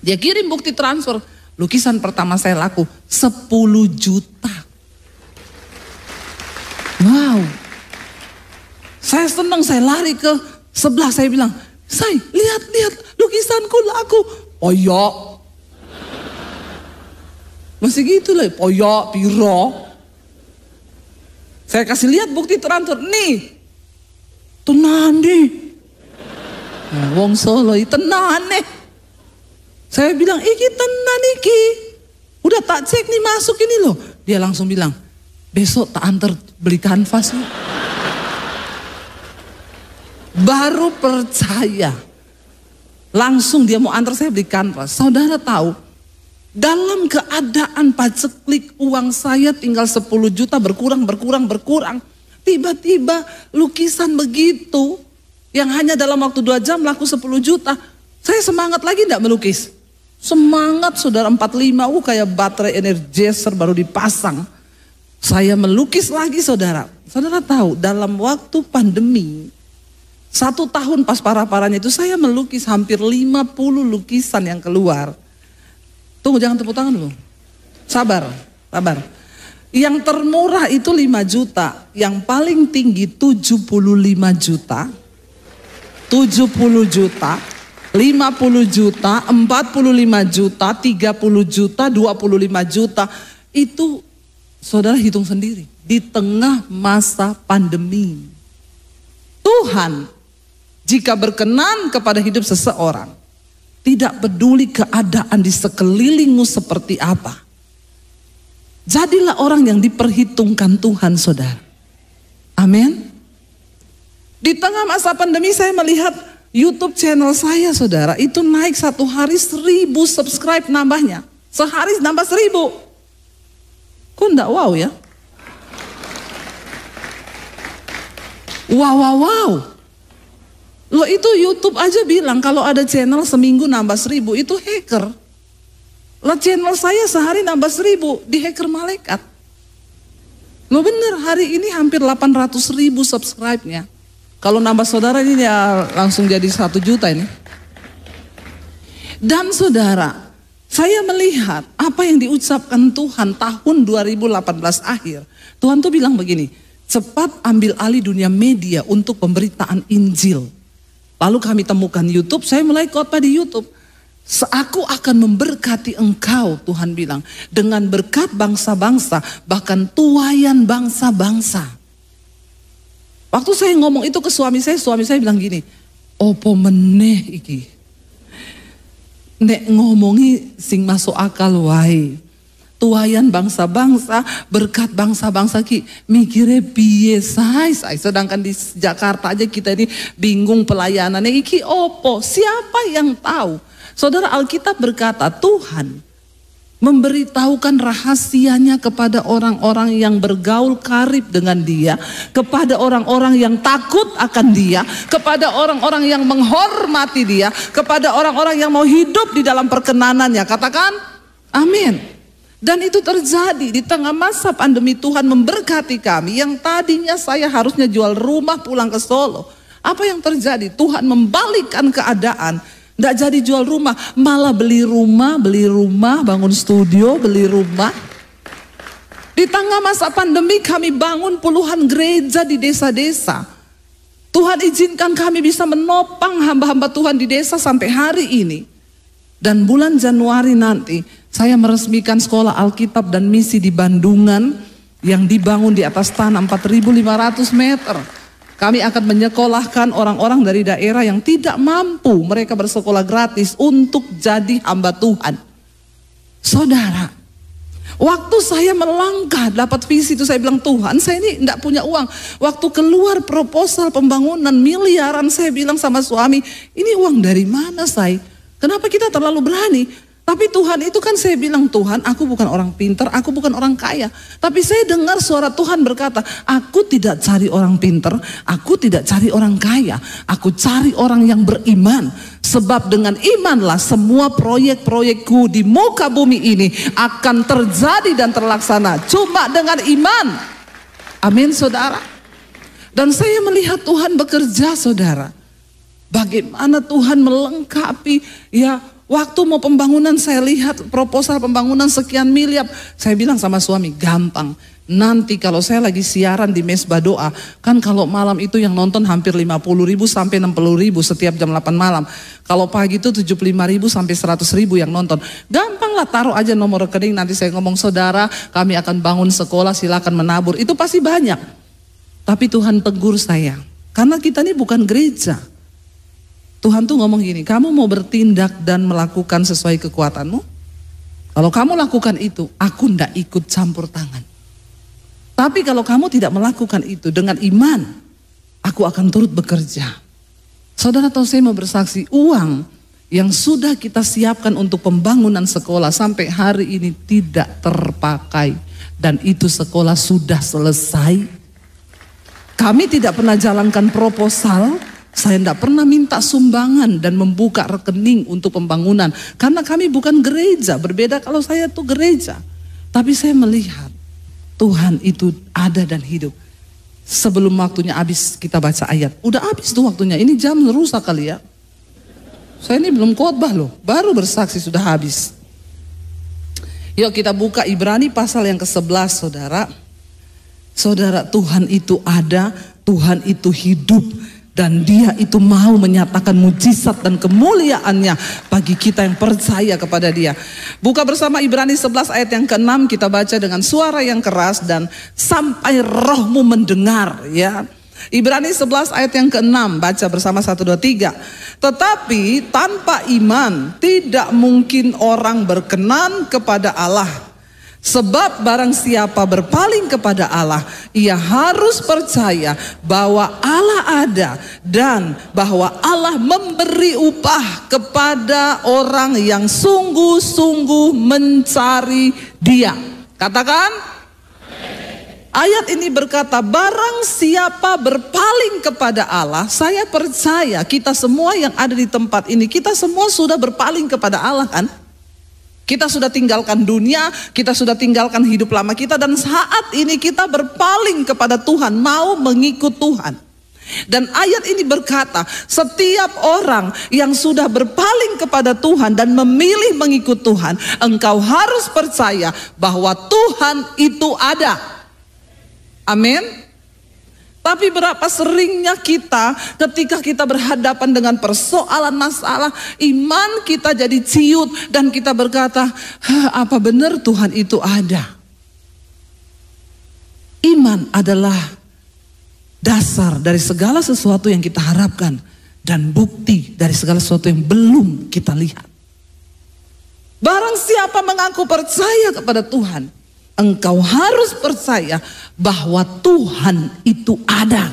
Dia kirim bukti transfer. Lukisan pertama saya laku 10 juta. Wow. Saya senang, saya lari ke sebelah, saya bilang, "Say, lihat lukisanku laku." Poyok. Masih gitu lah, poyok, piro. Saya kasih lihat bukti transfer, nih. Tenan nih. Wong Solo, tenan nih. Saya bilang, iki tenan iki. Udah tak cek nih, masuk ini loh. Dia langsung bilang, besok tak antar beli kanvas. Baru percaya. Langsung dia mau antar saya beli kanvas. Saudara tahu, dalam keadaan paceklik uang saya tinggal 10 juta berkurang. Tiba-tiba lukisan begitu, yang hanya dalam waktu 2 jam laku 10 juta. Saya semangat lagi enggak melukis? Semangat saudara, 45, kayak baterai Energizer baru dipasang. Saya melukis lagi saudara. Saudara tahu dalam waktu pandemi, 1 tahun pas parah-parahnya itu saya melukis hampir 50 lukisan yang keluar. Tunggu, jangan tepuk tangan dulu. Sabar. Yang termurah itu 5 juta, yang paling tinggi 75 juta. 70 juta. 50 juta, 45 juta, 30 juta, 25 juta. Itu saudara hitung sendiri. Di tengah masa pandemi. Tuhan jika berkenan kepada hidup seseorang, tidak peduli keadaan di sekelilingmu seperti apa, jadilah orang yang diperhitungkan Tuhan saudara. Amin. Di tengah masa pandemi saya melihat YouTube channel saya saudara itu naik 1 hari 1000 subscribe nambahnya. Sehari nambah 1000. Kok enggak wow ya? Wow. Loh itu YouTube aja bilang kalau ada channel seminggu nambah 1000 itu hacker. Lah channel saya sehari nambah 1000 di hacker malaikat. Loh bener, hari ini hampir 800.000 subscribe-nya. Kalau nambah saudara ini ya langsung jadi 1 juta ini. Dan saudara, saya melihat apa yang diucapkan Tuhan tahun 2018 akhir. Tuhan tuh bilang begini, cepat ambil alih dunia media untuk pemberitaan Injil. Lalu kami temukan YouTube, saya mulai khotbah di YouTube. Aku akan memberkati engkau, Tuhan bilang, dengan berkat bangsa-bangsa, bahkan tuayan bangsa-bangsa. Waktu saya ngomong itu ke suami saya bilang gini, opo meneh iki, nek ngomongi sing masuk akal wae. Tuayan bangsa-bangsa, berkat bangsa-bangsa ki, mikirnya piye say. Sedangkan di Jakarta aja kita ini bingung pelayanannya, iki opo, siapa yang tahu? Saudara, Alkitab berkata Tuhan memberitahukan rahasianya kepada orang-orang yang bergaul karib dengan dia, kepada orang-orang yang takut akan dia, kepada orang-orang yang menghormati dia, kepada orang-orang yang mau hidup di dalam perkenanannya. Katakan amin. Dan itu terjadi di tengah masa pandemi. Tuhan memberkati kami yang tadinya saya harusnya jual rumah pulang ke Solo. Apa yang terjadi? Tuhan membalikkan keadaan. Nggak jadi jual rumah, malah beli rumah, bangun studio, beli rumah. Di tengah masa pandemi kami bangun puluhan gereja di desa-desa. Tuhan izinkan kami bisa menopang hamba-hamba Tuhan di desa sampai hari ini. Dan bulan Januari nanti saya meresmikan sekolah Alkitab dan misi di Bandungan yang dibangun di atas tanah 4.500 meter. Kami akan menyekolahkan orang-orang dari daerah yang tidak mampu, mereka bersekolah gratis untuk jadi hamba Tuhan. Saudara, waktu saya melangkah dapat visi itu saya bilang, Tuhan saya ini tidak punya uang. Waktu keluar proposal pembangunan miliaran, saya bilang sama suami, ini uang dari mana saya? Kenapa kita terlalu berani? Tapi Tuhan itu kan saya bilang, Tuhan aku bukan orang pintar, aku bukan orang kaya. Tapi saya dengar suara Tuhan berkata, aku tidak cari orang pintar, aku tidak cari orang kaya. Aku cari orang yang beriman. Sebab dengan imanlah semua proyek-proyekku di muka bumi ini akan terjadi dan terlaksana. Cuma dengan iman. Amin saudara. Dan saya melihat Tuhan bekerja saudara. Bagaimana Tuhan melengkapi ya. Waktu mau pembangunan saya lihat proposal pembangunan sekian miliar. Saya bilang sama suami, gampang. Nanti kalau saya lagi siaran di Mesbah Doa, kan kalau malam itu yang nonton hampir 50.000 sampai 60.000 setiap jam 8 malam. Kalau pagi itu 75.000 sampai 100.000 yang nonton. Gampang lah, taruh aja nomor rekening, nanti saya ngomong, saudara kami akan bangun sekolah, silakan menabur. Itu pasti banyak. Tapi Tuhan tegur saya, karena kita ini bukan gereja. Tuhan tuh ngomong gini, kamu mau bertindak dan melakukan sesuai kekuatanmu? Kalau kamu lakukan itu, aku ndak ikut campur tangan. Tapi kalau kamu tidak melakukan itu dengan iman, aku akan turut bekerja. Saudara tahu, saya mau bersaksi, uang yang sudah kita siapkan untuk pembangunan sekolah sampai hari ini tidak terpakai. Dan itu sekolah sudah selesai. Kami tidak pernah jalankan proposal. Saya tidak pernah minta sumbangan dan membuka rekening untuk pembangunan. Karena kami bukan gereja, berbeda kalau saya tuh gereja. Tapi saya melihat Tuhan itu ada dan hidup. Sebelum waktunya habis kita baca ayat. Udah habis tuh waktunya, ini jam rusak kali ya. Saya ini belum khotbah loh, baru bersaksi sudah habis. Yuk kita buka Ibrani pasal yang ke-11 saudara. Saudara, Tuhan itu ada, Tuhan itu hidup. Dan dia itu mau menyatakan mujizat dan kemuliaannya bagi kita yang percaya kepada dia. Buka bersama Ibrani 11 ayat yang ke-6, kita baca dengan suara yang keras dan sampai rohmu mendengar ya. Ibrani 11 ayat yang ke-6, baca bersama 1, 2, 3. Tetapi tanpa iman tidak mungkin orang berkenan kepada Allah. Sebab barang siapa berpaling kepada Allah, ia harus percaya bahwa Allah ada dan bahwa Allah memberi upah kepada orang yang sungguh-sungguh mencari Dia. Katakan, ayat ini berkata, barang siapa berpaling kepada Allah, saya percaya kita semua yang ada di tempat ini, kita semua sudah berpaling kepada Allah kan? Kita sudah tinggalkan dunia, kita sudah tinggalkan hidup lama kita, dan saat ini kita berpaling kepada Tuhan, mau mengikut Tuhan. Dan ayat ini berkata, setiap orang yang sudah berpaling kepada Tuhan dan memilih mengikut Tuhan, engkau harus percaya bahwa Tuhan itu ada. Amin. Tapi berapa seringnya kita ketika kita berhadapan dengan persoalan masalah, iman kita jadi ciut dan kita berkata, apa benar Tuhan itu ada? Iman adalah dasar dari segala sesuatu yang kita harapkan dan bukti dari segala sesuatu yang belum kita lihat. Barang siapa mengaku percaya kepada Tuhan, engkau harus percaya bahwa Tuhan itu ada.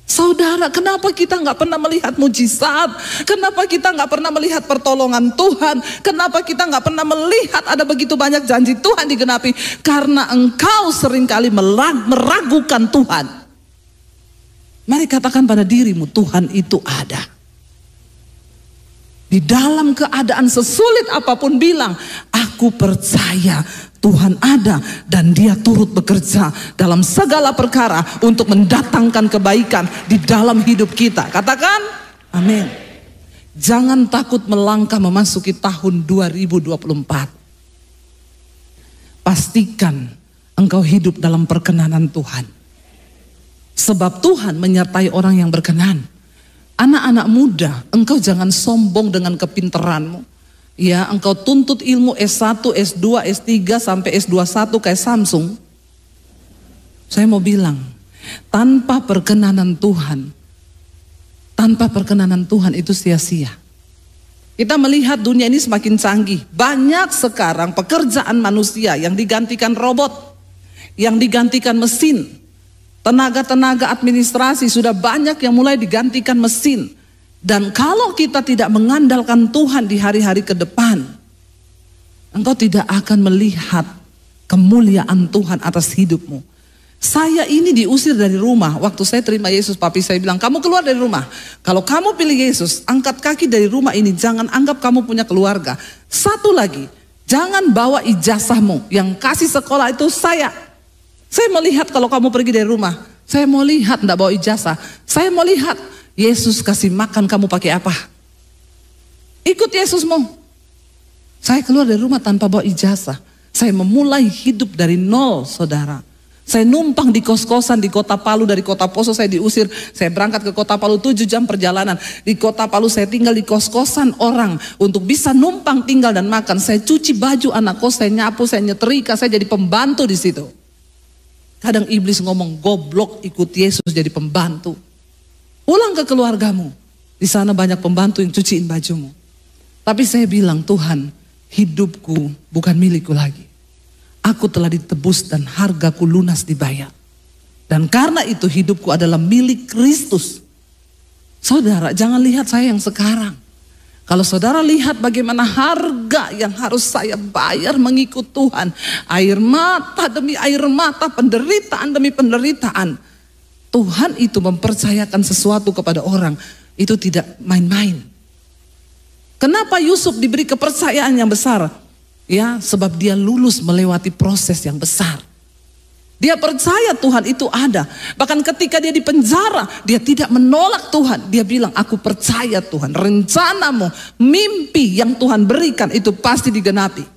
Saudara, kenapa kita nggak pernah melihat mujizat? Kenapa kita nggak pernah melihat pertolongan Tuhan? Kenapa kita nggak pernah melihat ada begitu banyak janji Tuhan digenapi? Karena engkau seringkali meragukan Tuhan. Mari katakan pada dirimu, Tuhan itu ada. Di dalam keadaan sesulit apapun bilang, aku percaya Tuhan ada dan Dia turut bekerja dalam segala perkara untuk mendatangkan kebaikan di dalam hidup kita. Katakan amin. Jangan takut melangkah memasuki tahun 2024. Pastikan engkau hidup dalam perkenanan Tuhan. Sebab Tuhan menyertai orang yang berkenan. Anak-anak muda, engkau jangan sombong dengan kepintaranmu. Ya, engkau tuntut ilmu S1, S2, S3 sampai S21 kayak Samsung. Saya mau bilang, tanpa perkenanan Tuhan itu sia-sia. Kita melihat dunia ini semakin canggih. Banyak sekarang pekerjaan manusia yang digantikan robot, yang digantikan mesin. Tenaga-tenaga administrasi sudah banyak yang mulai digantikan mesin. Dan kalau kita tidak mengandalkan Tuhan di hari-hari ke depan, engkau tidak akan melihat kemuliaan Tuhan atas hidupmu. Saya ini diusir dari rumah. Waktu saya terima Yesus, papi saya bilang, kamu keluar dari rumah. Kalau kamu pilih Yesus, angkat kaki dari rumah ini. Jangan anggap kamu punya keluarga. Satu lagi, jangan bawa ijazahmu. Yang kasih sekolah itu saya. Saya mau lihat kalau kamu pergi dari rumah. Saya mau lihat enggak bawa ijazah. Saya mau lihat Yesus kasih makan kamu pakai apa. Ikut Yesusmu. Saya keluar dari rumah tanpa bawa ijazah. Saya memulai hidup dari nol, saudara. Saya numpang di kos-kosan di kota Palu. Dari kota Poso saya diusir. Saya berangkat ke kota Palu 7 jam perjalanan. Di kota Palu saya tinggal di kos-kosan orang. Untuk bisa numpang tinggal dan makan. Saya cuci baju anak kos, saya nyapu, saya nyetrika. Saya jadi pembantu di situ. Kadang iblis ngomong, goblok ikut Yesus jadi pembantu. Pulang ke keluargamu. Di sana banyak pembantu yang cuciin bajumu. Tapi saya bilang, Tuhan, hidupku bukan milikku lagi. Aku telah ditebus dan hargaku lunas dibayar. Dan karena itu hidupku adalah milik Kristus. Saudara, jangan lihat saya yang sekarang. Kalau saudara lihat bagaimana harga yang harus saya bayar mengikut Tuhan. Air mata demi air mata, penderitaan demi penderitaan. Tuhan itu mempercayakan sesuatu kepada orang. Itu tidak main-main. Kenapa Yusuf diberi kepercayaan yang besar? Ya, sebab dia lulus melewati proses yang besar. Dia percaya Tuhan itu ada. Bahkan ketika dia di penjara, dia tidak menolak Tuhan. Dia bilang, aku percaya Tuhan. Rencanamu, mimpi yang Tuhan berikan itu pasti digenapi.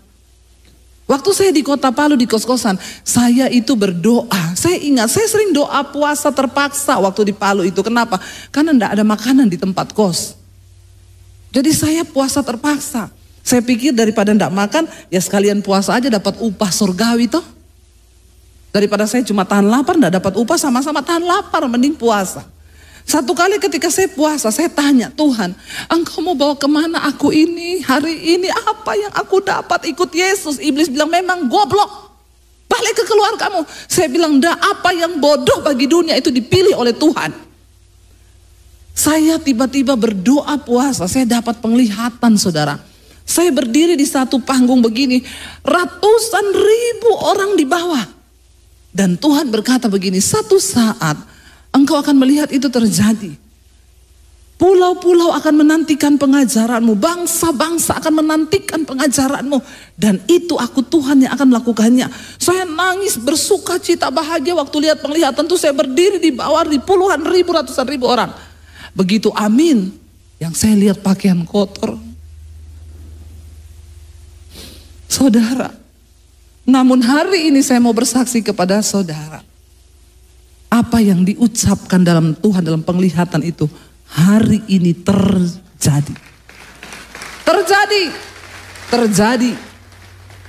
Waktu saya di kota Palu di kos-kosan, saya itu berdoa. Saya ingat, saya sering doa puasa terpaksa waktu di Palu itu. Kenapa? Karena tidak ada makanan di tempat kos. Jadi saya puasa terpaksa. Saya pikir daripada tidak makan, ya sekalian puasa aja dapat upah surgawi toh. Daripada saya cuma tahan lapar, tidak dapat upah, sama-sama tahan lapar, mending puasa. Satu kali ketika saya puasa, saya tanya, Tuhan, Engkau mau bawa kemana aku ini, hari ini, apa yang aku dapat ikut Yesus? Iblis bilang, memang goblok, balik ke keluargamu. Saya bilang, enggak, apa yang bodoh bagi dunia itu dipilih oleh Tuhan. Saya tiba-tiba berdoa puasa, saya dapat penglihatan, saudara. Saya berdiri di satu panggung begini, ratusan ribu orang di bawah. Dan Tuhan berkata begini, satu saat engkau akan melihat itu terjadi. Pulau-pulau akan menantikan pengajaranmu, bangsa-bangsa akan menantikan pengajaranmu. Dan itu aku Tuhan yang akan melakukannya. Saya nangis, bersuka cita, bahagia waktu lihat penglihatan itu. Saya berdiri di bawah di puluhan ribu, ratusan ribu orang. Begitu amin, yang saya lihat pakaian kotor. Saudara, namun hari ini saya mau bersaksi kepada saudara. Apa yang diucapkan dalam Tuhan dalam penglihatan itu hari ini terjadi. Terjadi.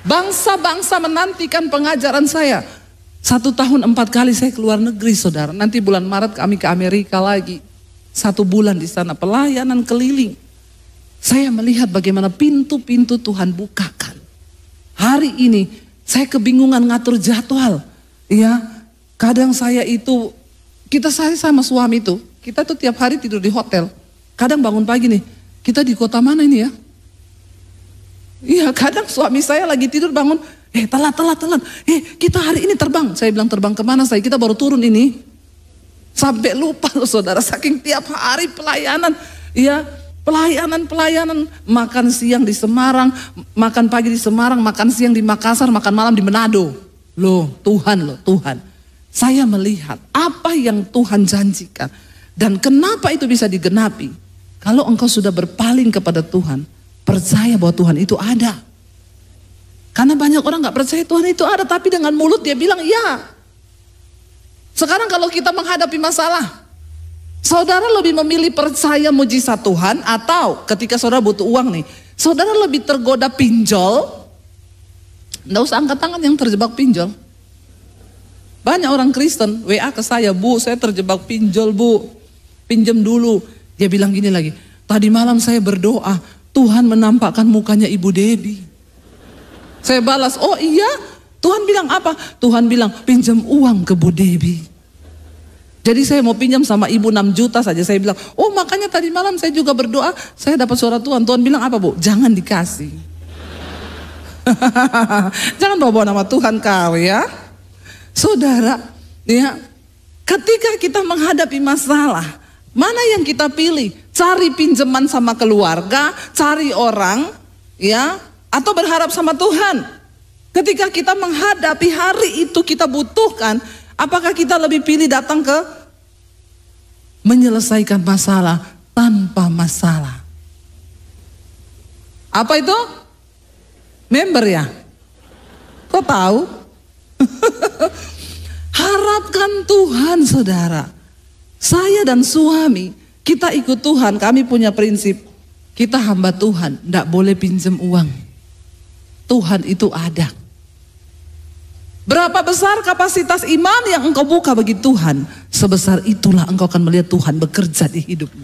Bangsa-bangsa menantikan pengajaran saya. 1 tahun 4 kali saya keluar negeri, saudara. Nanti bulan Maret kami ke Amerika lagi. 1 bulan di sana pelayanan keliling. Saya melihat bagaimana pintu-pintu Tuhan bukakan. Hari ini saya kebingungan ngatur jadwal. Ya, kadang saya sama suami itu, kita tuh tiap hari tidur di hotel. Kadang bangun pagi nih, kita di kota mana ini ya? Iya, kadang suami saya lagi tidur bangun, telat. Kita hari ini terbang. Saya bilang, terbang kemana saya? Kita baru turun ini. Sampai lupa loh saudara, saking tiap hari pelayanan. Iya, pelayanan, makan siang di Semarang, makan pagi di Semarang, makan siang di Makassar, makan malam di Manado. Loh Tuhan. Saya melihat apa yang Tuhan janjikan. Dan kenapa itu bisa digenapi? Kalau engkau sudah berpaling kepada Tuhan, percaya bahwa Tuhan itu ada. Karena banyak orang gak percaya Tuhan itu ada, tapi dengan mulut dia bilang ya. Sekarang kalau kita menghadapi masalah, saudara lebih memilih percaya mujizat Tuhan, atau ketika saudara butuh uang nih, saudara lebih tergoda pinjol? Nggak usah angkat tangan yang terjebak pinjol. Banyak orang Kristen WA ke saya, Bu, saya terjebak pinjol, Bu, pinjam dulu. Dia bilang gini lagi, tadi malam saya berdoa, Tuhan menampakkan mukanya Ibu Debbie. Saya balas, oh iya, Tuhan bilang apa? Tuhan bilang pinjam uang ke Bu Debbie. Jadi saya mau pinjam sama ibu 6 juta saja. Saya bilang, oh makanya tadi malam saya juga berdoa, saya dapat suara Tuhan. Tuhan bilang apa Bu? Jangan dikasih. Jangan bawa nama Tuhan kau ya. Saudara, ya, ketika kita menghadapi masalah, mana yang kita pilih? Cari pinjaman sama keluarga, cari orang, ya, atau berharap sama Tuhan? Ketika kita menghadapi hari itu kita butuhkan, apakah kita lebih pilih datang ke menyelesaikan masalah tanpa masalah? Apa itu? Member ya? Kok tahu? Harapkan Tuhan saudara. Saya dan suami, kita ikut Tuhan, kami punya prinsip. Kita hamba Tuhan, tidak boleh pinjam uang. Tuhan itu ada. Berapa besar kapasitas iman yang engkau buka bagi Tuhan, sebesar itulah engkau akan melihat Tuhan bekerja di hidupmu.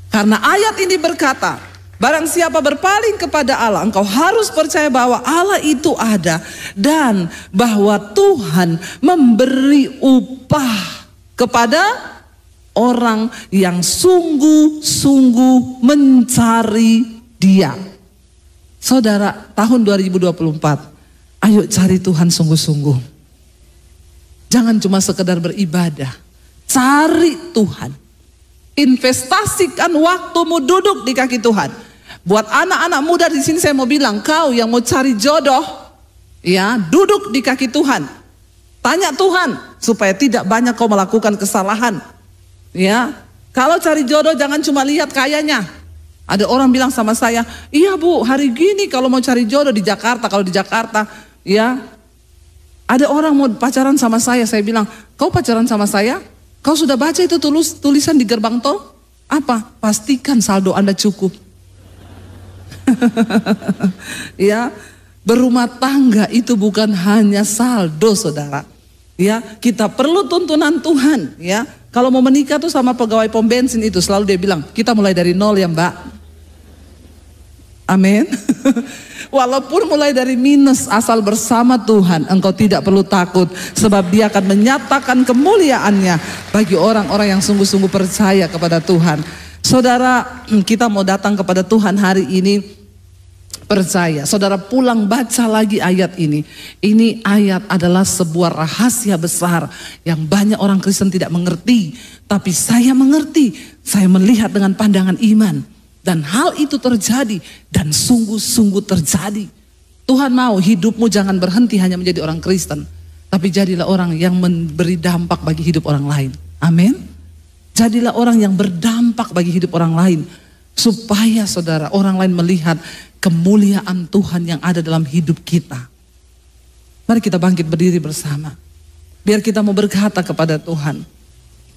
Karena ayat ini berkata, barang siapa berpaling kepada Allah, engkau harus percaya bahwa Allah itu ada dan bahwa Tuhan memberi upah kepada orang yang sungguh-sungguh mencari Dia. Saudara, tahun 2024, ayo cari Tuhan sungguh-sungguh. Jangan cuma sekedar beribadah. Cari Tuhan. Investasikan waktumu duduk di kaki Tuhan. Buat anak-anak muda di sini saya mau bilang, kau yang mau cari jodoh, ya, duduk di kaki Tuhan. Tanya Tuhan supaya tidak banyak kau melakukan kesalahan. Ya, kalau cari jodoh jangan cuma lihat kayanya. Ada orang bilang sama saya, iya Bu, hari gini kalau mau cari jodoh di Jakarta, kalau di Jakarta, ya, ada orang mau pacaran sama saya bilang, kau pacaran sama saya? Kau sudah baca itu tulisan di gerbang tol? Apa? Pastikan saldo Anda cukup. Ya, berumah tangga itu bukan hanya saldo saudara. Ya, kita perlu tuntunan Tuhan. Ya, kalau mau menikah tuh sama pegawai pom bensin itu selalu dia bilang, kita mulai dari nol ya Mbak. Amin. Walaupun mulai dari minus, asal bersama Tuhan, engkau tidak perlu takut, sebab Dia akan menyatakan kemuliaannya bagi orang-orang yang sungguh-sungguh percaya kepada Tuhan. Saudara, kita mau datang kepada Tuhan hari ini percaya. Saudara pulang baca lagi ayat ini. Ini ayat adalah sebuah rahasia besar yang banyak orang Kristen tidak mengerti, tapi saya mengerti. Saya melihat dengan pandangan iman. Dan hal itu terjadi dan sungguh-sungguh terjadi. Tuhan mau hidupmu jangan berhenti hanya menjadi orang Kristen, tapi jadilah orang yang memberi dampak bagi hidup orang lain. Amin. Jadilah orang yang berdampak bagi hidup orang lain, supaya saudara orang lain melihat kemuliaan Tuhan yang ada dalam hidup kita. Mari kita bangkit berdiri bersama. Biar kita mau berkata kepada Tuhan,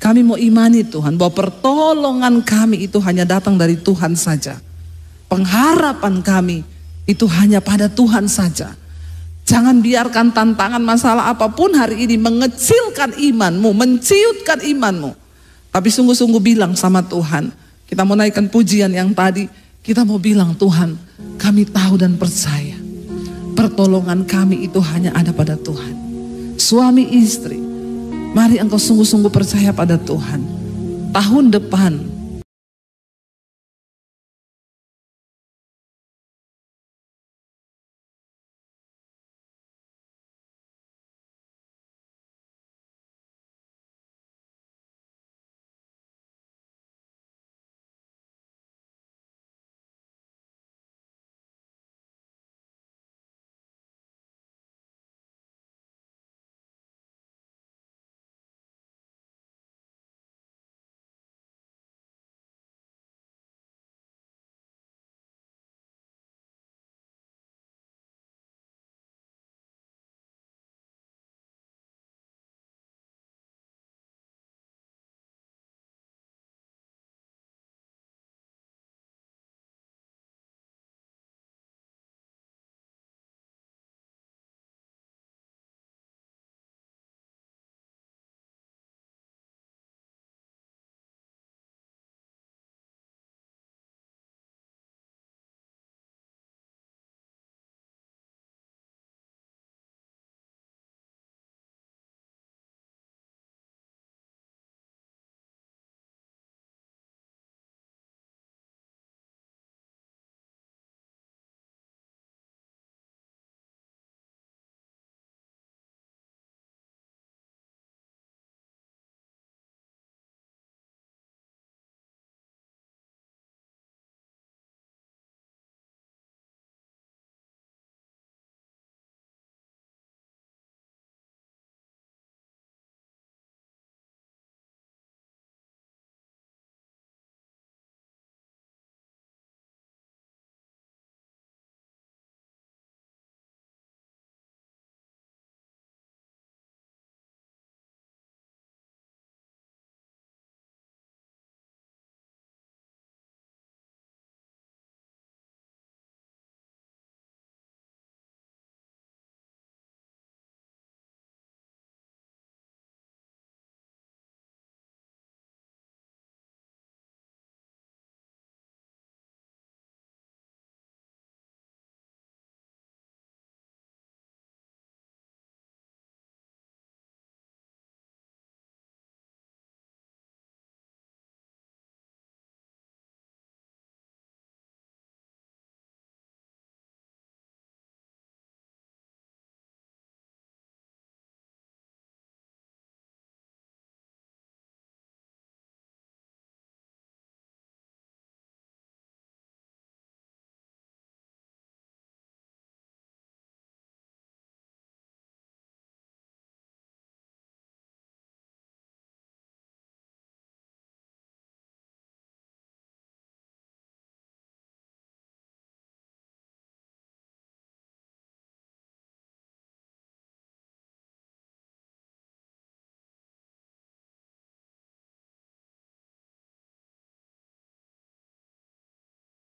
kami mau imani Tuhan bahwa pertolongan kami itu hanya datang dari Tuhan saja. Pengharapan kami itu hanya pada Tuhan saja. Jangan biarkan tantangan masalah apapun hari ini mengecilkan imanmu, menciutkan imanmu. Tapi sungguh-sungguh bilang sama Tuhan. Kita mau naikkan pujian yang tadi. Kita mau bilang, Tuhan, kami tahu dan percaya pertolongan kami itu hanya ada pada Tuhan. Suami istri, mari engkau sungguh-sungguh percaya pada Tuhan. Tahun depan